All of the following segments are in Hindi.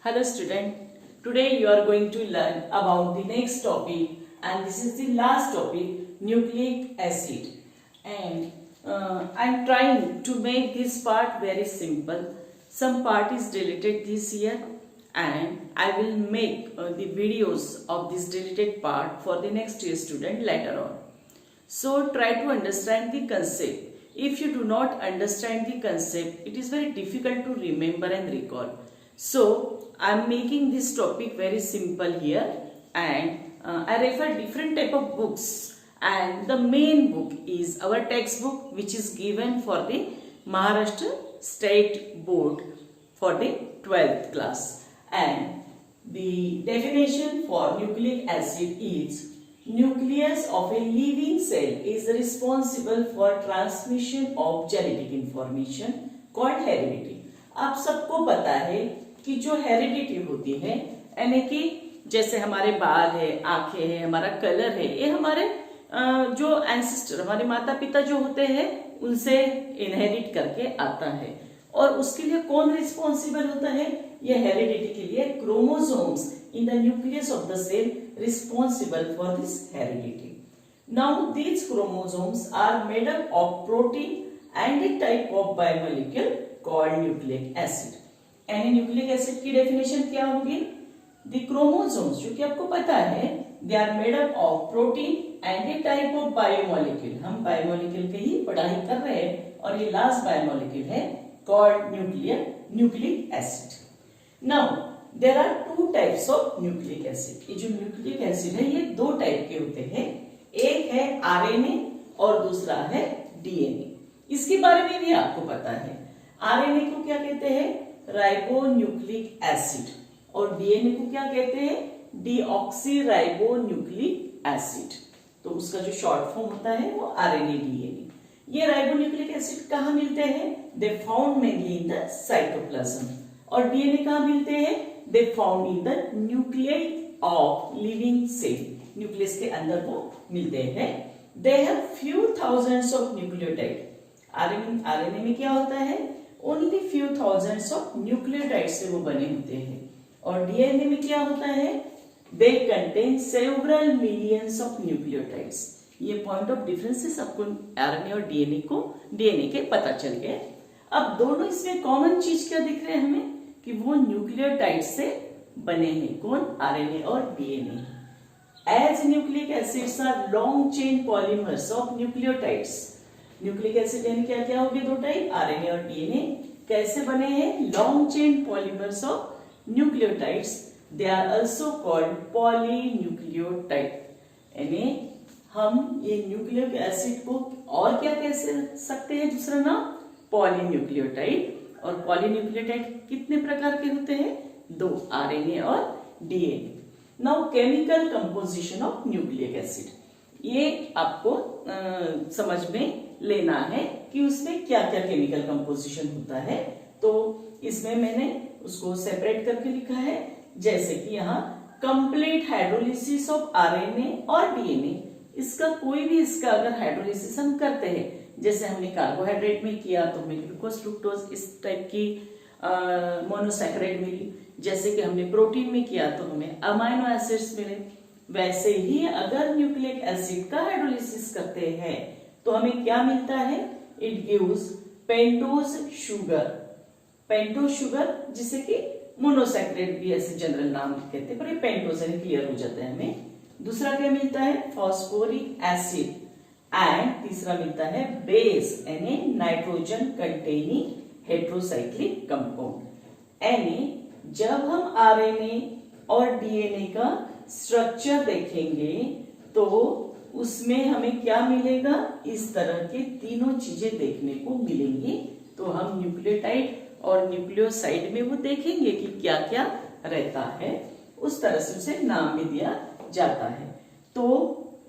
Hello student, today you are going to learn about the next topic and this is the last topic, nucleic acid. And I am trying to make this part very simple. Some part is deleted this year and I will make the videos of this deleted part for the next year student later on. So try to understand the concept. If you do not understand the concept, it is very difficult to remember and recall. So I am making this topic very simple here and I refer different type of books, and the main book is our textbook which is given for the Maharashtra State Board for the 12th class, and the definition for nucleic acid is nucleus of a living cell is responsible for transmission of genetic information called heredity. आप सबको पता है कि जो हेरिडिटी होती है, यानी कि जैसे हमारे बाल है, आंखें है, हमारा कलर है, ये हमारे जो एंसेस्टर, हमारे माता पिता जो होते हैं उनसे इनहेरिट करके आता है। और उसके लिए कौन रिस्पॉन्सिबल होता है? ये हेरिडिटी के लिए chromosomes in the nucleus of the cell responsible for this heredity. Now these chromosomes are made up of protein and a type of biomolecule called nucleic acid. यानी न्यूक्लिक एसिड की डेफिनेशन क्या होगी? द क्रोमोसोम्स, जो कि आपको पता है, they are made up of protein and a type of biomolecule. हम बायोमोलिक्यूल की ही पढ़ाई कर रहे हैं और ये लास्ट बायोमोलिक्यूल है called nucleic acid. Now there are two types of nucleic acid. ये जो न्यूक्लिक एसिड है ये दो टाइप के होते हैं, एक है आरएनए और दूसरा है डीएनए। इसके बारे में भी आपको पता है। आरएनए को क्या कहते हैं? राइबोन्यूक्लिक एसिड, और डीएनए को क्या कहते हैं? Deoxyribonucleic acid. तो उसका जो शॉर्ट फॉर्म होता है वो आरएनए डीएनए। ये राइबोन्यूक्लिक एसिड कहाँ मिलते हैं? They found mainly in the cytoplasm. और डीएनए कहाँ मिलते हैं? They found in the nucleus of living cell. Nucleus के अंदर वो मिलते हैं। They have few thousands of nucleotide. RNA में क्या होता है? Only few thousands of nucleotide से वो बने होते हैं। और डीएनए में क्या होता है? They contain several millions of nucleotides. ये पॉइंट ऑफ डिफरेंसेस आपको आरएनए और डीएनए के पता चल गए। अब दोनों इसमें कॉमन चीज क्या दिख रहे हैं हमें? कि वो न्यूक्लियोटाइड से बने हैं। कौन? आरएनए और DNA. As nucleic acids are long chain polymers of nucleotides. Nucleic acid यानी क्या क्या हो गए? दो टाइप, आरएनए और डीएनए। कैसे बने हैं? Long chain polymers of nucleotides. They are also called polynucleotide. यानी हम ये न्यूक्लिक एसिड को और क्या कह सकते हैं? दूसरा नाम पॉलीन्यूक्लियोटाइड। और पॉलीन्यूक्लियोटाइड कितने प्रकार के होते हैं? दो, आरएनए और DNA. Now chemical composition of nucleic acid, ये आपको समझ में लेना है कि उसमें क्या क्या केमिकल कंपोजिशन होता है। तो इसमें मैंने उसको सेपरेट करके लिखा है, जैसे कि यहाँ कंप्लीट हाइड्रोलिसिस ऑफ आरएनए और डीएनए। इसका कोई भी इसका अगर हाइड्रोलिसिस हम करते हैं, जैसे हमने कार्बोहाइड्रेट में किया तो हमें ग्लूकोज फ्रुक्टोज इस टाइप की मोनोसैकेराइड मिली। जैसे कि हमने प्रोटीन में किया तो हमें अमाइनो एसिड्स मिले। वैसे ही अगर न्यूक्लिक एसिड का हाइड्रोलिसिस करते हैं तो हमें क्या मिलता है? It gives pentose sugar. Pentose sugar जिसे कि मोनोसैकेराइड भी ऐसे जनरल नाम कहते हैं, पर ये पेंटोज यानी क्लियर हो जाता है हमें। दूसरा क्या मिलता है? Phosphoric acid. एंड तीसरा मिलता है बेस, यानी नाइट्रोजन कंटेनिंग हेट्रोसाइक्लिक कंपाउंड। यानी जब हम आरएनए और डीएनए का स्ट्रक्चर देखेंगे तो उसमें हमें क्या मिलेगा? इस तरह के तीनों चीजें देखने को मिलेंगी। तो हम न्यूक्लियोटाइड और न्यूक्लियोसाइड में वो देखेंगे कि क्या क्या रहता है, उस तरह से उसे नाम भी दिया जाता है। तो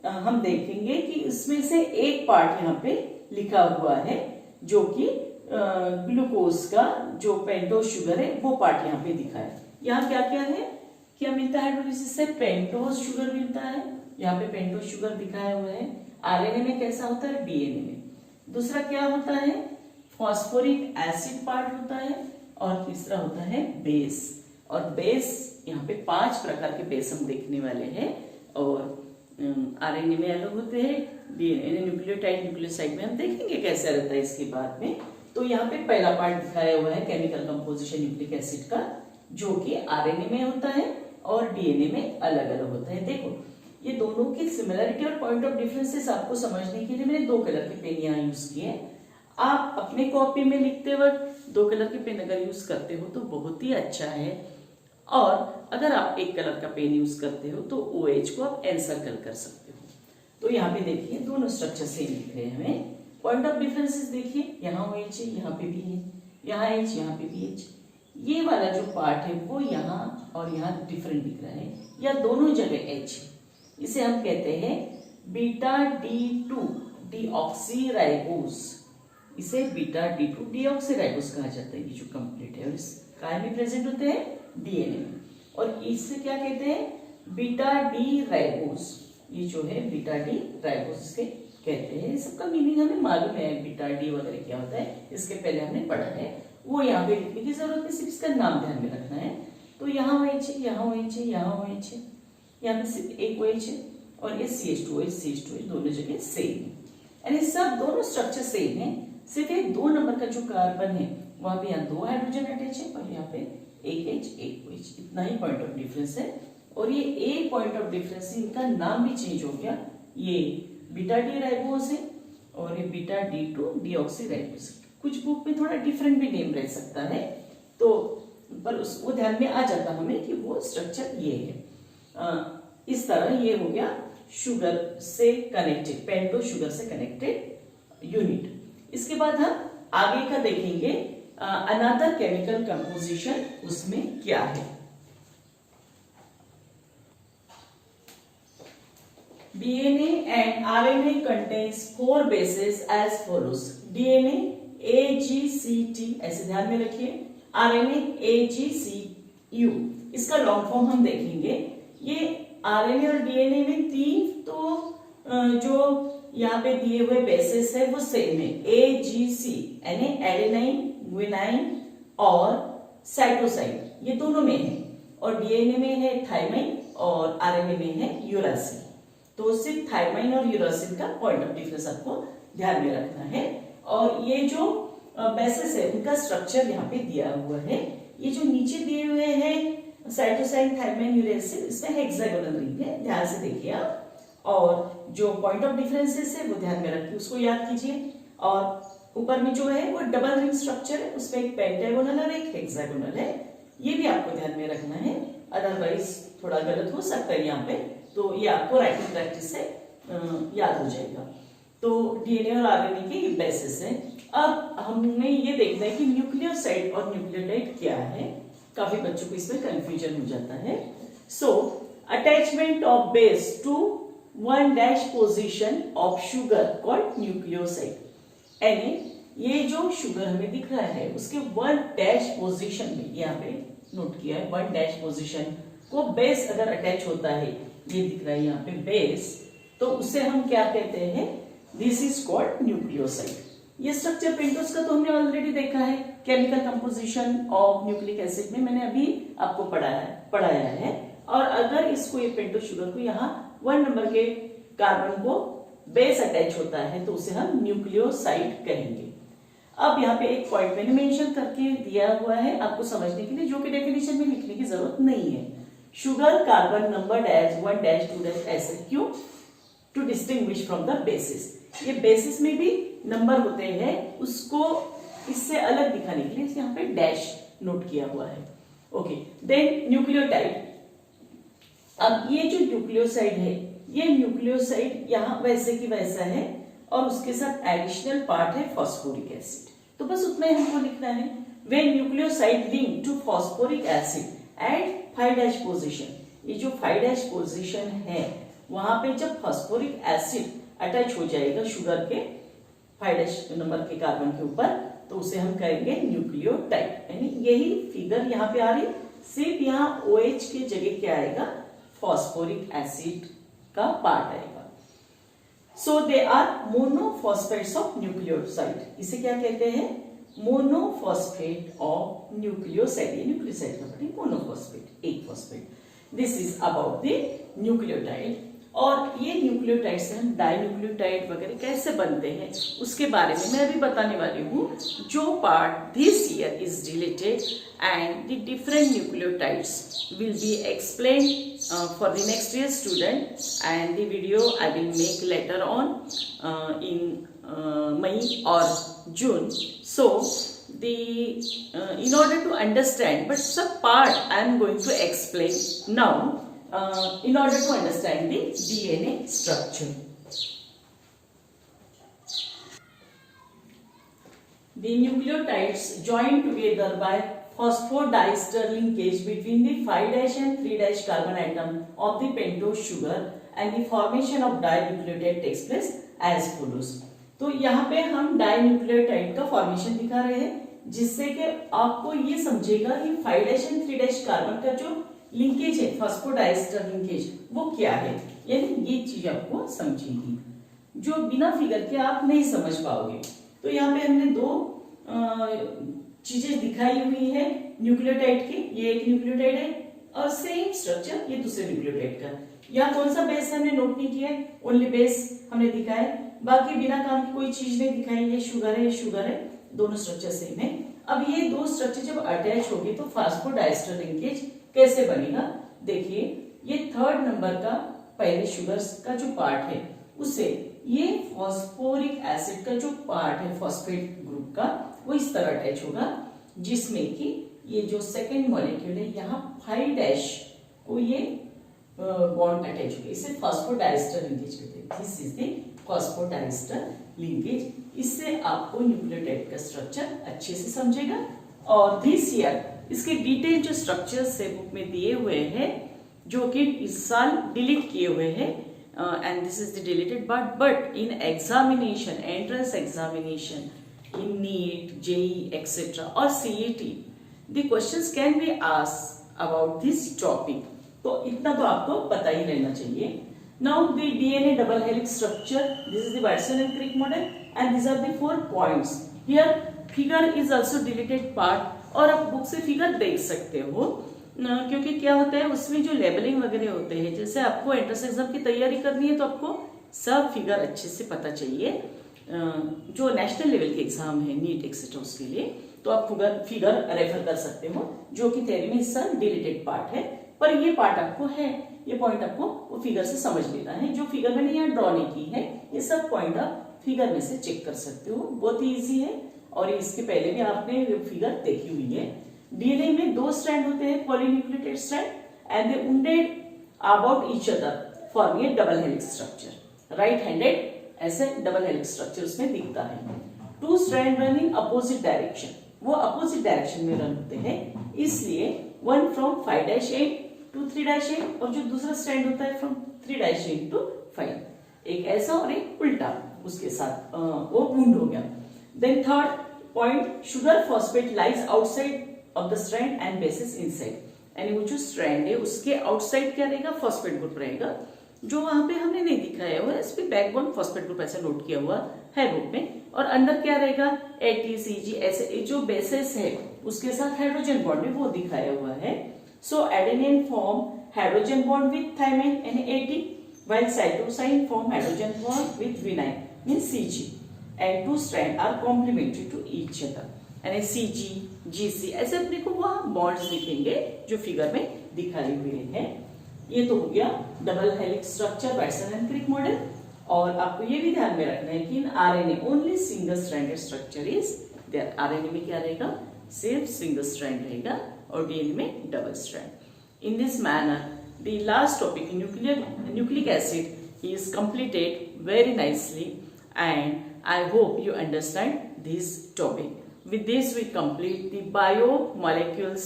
हम देखेंगे कि इसमें से एक पार्ट यहाँ पे लिखा हुआ है जो कि ग्लूकोज का जो पेंटोज शुगर है वो पार्ट यहाँ पे दिखा है। यहाँ क्या क्या है? क्या मिलता है हाइड्रोलिसिस से? पेंटोज शुगर मिलता है। यहाँ पे पेंटोज शुगर दिखाया हुआ है। आरएनए में कैसा होता है? डीएनए में। दूसरा क्या होता है? फॉस्फोरिक एसिड पार्ट होता है। और तीसरा होता है बेस। और बेस यहाँ पे 5 प्रकार के बेस हम देखने वाले हैं और आरएनए में अलग होते हैं, डीएनए न्यूक्लियोटाइड न्यूक्लियोसाइड में हम देखेंगे कैसे रहता है इसके बाद में। तो यहाँ पे पहला पार्ट दिखाया हुआ है केमिकल कंपोजिशन न्यूक्लिक एसिड का, जो कि आरएनए में होता है और डीएनए में अलग अलग होता है। देखो ये दोनों की सिमिलरिटी और पॉइंट ऑफ डिफरेंसेस आपको समझने के लिए मैंने 2 कलर के पेन यहाँ यूज किए। आप अपने कॉपी में लिखते वक्त 2 कलर के पेन अगर यूज करते हो तो बहुत ही अच्छा है, और अगर आप एक कलर का पेन यूज करते हो तो OH को आप एनसर्कल कर सकते हो। तो यहाँ पे देखिए दोनों स्ट्रक्चर सेम दिख रहे हैं हमें। पॉइंट ऑफ डिफरेंसेस देखिए, यहाँ OH है, यहाँ पे भी है, यहाँ H, यहाँ पे भी H। ये वाला जो पार्ट है वो यहाँ और यहाँ डिफरेंट दिख रहा है, या दोनों जगह H है। इसे हम कहते हैं बीटा D2 डीऑक्सीराइबोस। इसे बीटा D2 डीऑक्सीराइबोस कहा जाता है। ये जो कंप्लीट है इस काय में प्रेजेंट होते हैं, डीएनए में। और इससे क्या कहते हैं, बीटा डी राइबोस। ये जो है बीटा डी राइबोस इसके कहते हैं। सबका मीनिंग हमें मालूम है, बीटा डी वगैरह क्या होता है, इसके पहले हमने पढ़ा है, वो यहाँ पे लिखने की जरूरत नहीं, सिर्फ इसका नाम ध्यान में रखना है। तो यहाँ OH है, यहाँ OH है, यहाँ OH है, यहाँ पे सिर्फ एक OH है, और ये CH2H दोनों जगह सेम है, यानी सब दोनों स्ट्रक्चर सेम है। सिर्फ ये 2 नंबर का जो कार्बन है वहां पे यहाँ 2 हाइड्रोजन अटैच है और यहाँ पे एक H एक OH, इतना ही पॉइंट ऑफ डिफरेंस है। और ये एक पॉइंट ऑफ डिफरेंस, इनका नाम भी चेंज हो गया, ये बीटा डी राइबोस है और ये बीटा D2 डीऑक्सीराइबोस। कुछ बुक में थोड़ा डिफरेंट भी नेम रह सकता है, तो पर वो ध्यान में आ जाता हमें कि वो स्ट्रक्चर ये है। इस तरह ये हो गया शुगर से कनेक्टेड, पेंटो शुगर से कनेक्टेड यूनिट। इसके बाद हम आगे का देखेंगे अनदर केमिकल कंपोजिशन, उसमें क्या है। DNA and RNA contains 4 bases as follows. DNA AGCT, ऐसे ध्यान में रखिए, RNA AGCU, इसका लॉन्ग फॉर्म हम देखेंगे। ये RNA और DNA में 3 तो जो यहाँ पे दिए हुए बेसिस है वो सेम है, AGC यानी एडेनाइन, ग्वानिन और साइटोसाइन, ये दोनों में है, और डीएनए में है थाइमाइन और आरएनए में है यूरासिल। तो सिर्फ थाइमाइन और यूरासिल का पॉइंट ऑफ डिफरेंस आपको ध्यान में रखना है। और ये जो बेसिस है उनका स्ट्रक्चर यहाँ पे दिया हुआ है। ये जो नीचे दिए हुए हैं साइटोसाइन, थाइमाइन, यूरासिल, इसमें हेक्सागोनल रिंग है, ध्यान से देखिए आप। और जो पॉइंट ऑफ डिफरेंसेस है वो ध्यान में रखिए, उसको याद कीजिए। और ऊपर में जो है वो डबल रिंग स्ट्रक्चर है, उसमें एक पेंटागोनल और एक हेक्सागोनल है, ये भी आपको ध्यान में रखना है, अदरवाइज थोड़ा गलत हो सकता है यहाँ पे। तो ये आपको राइटिंग प्रैक्टिस से याद हो जाएगा। तो डीएनए और आरएनए के बेसिस है। अब हमने ये देखना है कि न्यूक्लियोसाइड और न्यूक्लियोटाइड क्या है, काफी बच्चों को इसमें कंफ्यूजन हो जाता है। So attachment of base to 1' position of sugar called nucleoside, यानी ये जो शुगर हमें दिख रहा है उसके 1' पोजीशन में, यहाँ पे नोट किया है 1' पोजीशन को बेस अगर अटैच होता है, ये दिख रहा है यहाँ पे बेस, तो उसे हम क्या कहते हैं, दिस इज कॉल्ड न्यूक्लियोसाइड। ये स्ट्रक्चर पेंटोस का तो हमने ऑलरेडी देखा है, chemical composition of nucleic acid में मैंने अभी आपको पढ़ाया है। और अगर इसको, ये पेंटोस शुगर को यहाँ 1 नंबर के कार्बन को बेस अटैच होता है तो उसे हम न्यूक्लियोसाइड कहेंगे। अब यहाँ पे एक पॉइंट मैंने मेंशन करके दिया हुआ है आपको समझने के लिए, जो कि डेफिनेशन में लिखने की जरूरत नहीं है। शुगर कार्बन नंबर्ड एज 1' 2' ऐसे, क्यों, to distinguish from the basis. ये बेसिस में भी नंबर होते हैं, उसको इससे अलग दिखाने के लिए यहाँ पे डैश नोट किया हुआ है। Okay, then nucleotide. अब ये जो न्यूक्लियोसाइड है, ये न्यूक्लियोसाइड यहाँ वैसे की वैसा है और उसके साथ एडिशनल पार्ट है फॉस्फोरिक एसिड, तो बस उतना ही हमको लिखना है। When nucleoside link to phosphoric acid at 5' position, ये जो 5' पोजीशन है वहां पे जब फॉस्फोरिक एसिड अटैच हो जाएगा शुगर के 5' नंबर के कार्बन के ऊपर, तो उसे हम कहेंगे न्यूक्लियोटाइड। यानी यही फिगर यहाँ पे आ रही, सिर्फ यहाँ OH की जगह क्या आएगा, फॉस्फोरिक एसिड का पार्ट आएगा। सो दे आर मोनोफॉस्फेट्स ऑफ न्यूक्लियोसाइड, इसे क्या कहते हैं, मोनोफॉस्फेट ऑफ न्यूक्लियोसाइड, ये न्यूक्लियोसाइड का पार्ट है, मोनोफॉस्फेट, एक phosphate. This is about the nucleotide. और ये न्यूक्लियोटाइड से हम डाइन्यूक्लियोटाइड वगैरह कैसे बनते हैं उसके बारे में मैं अभी बताने वाली हूँ। जो part this year is deleted and the different nucleotides will be explain for the next year student, and the video I will make later on in May or June. So in order to understand, but some part I am going to explain now in order to understand the DNA structure. The nucleotides join together by phosphodiester linkage between the 5' and 3' carbon atom of the pentose sugar, and the formation of dinucleotide takes place as follows. तो यहाँ पे हम डाइन्यूक्लियोटाइड का फॉर्मेशन दिखा रहे हैं, जिससे कि आपको ये समझेगा कि 5' and 3' कार्बन का जो लिंकेज है, फॉस्फोडाइस्टर लिंकेज, वो क्या है, यानी ये चीज आपको समझेगी जो बिना फिगर के आप नहीं समझ पाओगे। तो यहाँ पे हमने दो चीजें दिखाई हुई है न्यूक्लियोटाइड की, ये एक न्यूक्लियोटाइड है और सेम स्ट्रक्चर ये दूसरे न्यूक्लियोटाइड का। यहाँ कौन सा बेस हमने नोट नहीं किया है, ओनली बेस हमने दिखाया, बाकी बिना काम की कोई चीज नहीं दिखाई। ये शुगर है, ये शुगर है, दोनों स्ट्रक्चर सेम है। अब ये दो स्ट्रक्चर जब अटैच होगी तो फॉस्फोडाइस्टर लिंकेज कैसे बनेगा, देखिए ये 3rd नंबर का पहले शुगर का जो पार्ट है उससे ये फॉस्फोरिक एसिड का जो पार्ट है फॉस्फेट ग्रुप का, वो इस तरह अटैच होगा, जिसमें कि ये जो सेकेंड मॉलिक्यूल है यहाँ 5' को ये बॉन्ड अटैच होगा, इसे फॉस्फोडाइस्टर लिंकेज कहते हैं। This is the phosphodiester linkage. इससे आपको न्यूक्लियोटाइड का स्ट्रक्चर अच्छे से समझेगा। और दिस ईयर इसके डिटेल जो स्ट्रक्चर्स है बुक में दिए हुए हैं, जो कि इस साल डिलीट किए हुए हैं, and this is the deleted part, but in examination, entrance examination in NEET, JEE etcetera और CET the questions can be asked about this topic. तो इतना तो आपको पता ही रहना चाहिए। Now the DNA double helix structure, this is the Watson and Crick model, and these are the 4 points. Here figure is also deleted part, और आप बुक से फिगर देख सकते हो, क्योंकि क्या होता है उसमें जो लेबलिंग वगैरह होते हैं, जैसे आपको एंट्रेंस एग्जाम की तैयारी करनी है तो आपको सब फिगर अच्छे से पता चाहिए। जो नेशनल लेवल के एग्जाम है नीट एक्सेट्रा उसके लिए, तो आप फिगर रेफर कर सकते हो, जो कि थ्योरी में इस साल डिलीटेड पार्ट है, पर ये पार्ट आपको है, ये पॉइंट आपको वो फिगर से समझ लेना है। जो फिगर मैंने यहाँ ड्रॉ नहीं की है, ये सब पॉइंट आप फिगर में से चेक कर सकते हो, बहुत ही इजी है। और इसके पहले भी आपने फिगर देखी हुई है। डीएनए में 2 स्ट्रैंड होते हैं, polynucleotide strand, and they wounded about each other forming A double helix structure. Right handed ऐसे डबल हेलिक्स स्ट्रक्चर उसमें दिखता है। 2 strand run in opposite direction, वो अपोजिट डायरेक्शन में रन होते हैं, इसलिए वन फ्रॉम 5' to 3' और जो दूसरा स्ट्रैंड होता है फ्रॉम 3' to 5, एक ऐसा और एक उल्टा, उसके साथ वो वुंड हो गया। Then 3rd point, sugar phosphate lies outside of the strand and basis inside, यानी वो जो स्ट्रैंड है उसके आउटसाइड क्या रहेगा, फॉस्फेट ग्रुप रहेगा, जो वहां पे हमने नहीं दिखाया हुआ है, इस पे बैकबोन फॉस्फेट ग्रुप ऐसे नोट किया हुआ है बुक में। और अंदर क्या रहेगा, ATCG, ऐसे जो बेसिस है उसके साथ हाइड्रोजन बॉन्ड है वो दिखाया हुआ है। So adenine form hydrogen bond with thymine NAD, while cytosine form hydrogen bond with vinine means CG, and 2 strands are complementary to each other, यानी CG, GC ऐसे अपने को वहाँ bonds दिखेंगे जो फिगर में दिखाई हुए हैं। ये तो हो गया double helix structure, Watson and Crick model. और आपको ये भी ध्यान में रखना है कि in RNA only single stranded structure is there. RNA में क्या रहेगा, सिर्फ सिंगल स्ट्रैंड रहेगा, और DNA में double strand. In this manner, the last topic, nucleic acid, is completed very nicely, and I hope you understand this topic. With this, we complete the biomolecules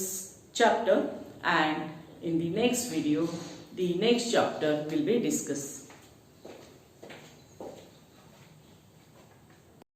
chapter, and in the next video, the next chapter will be discussed.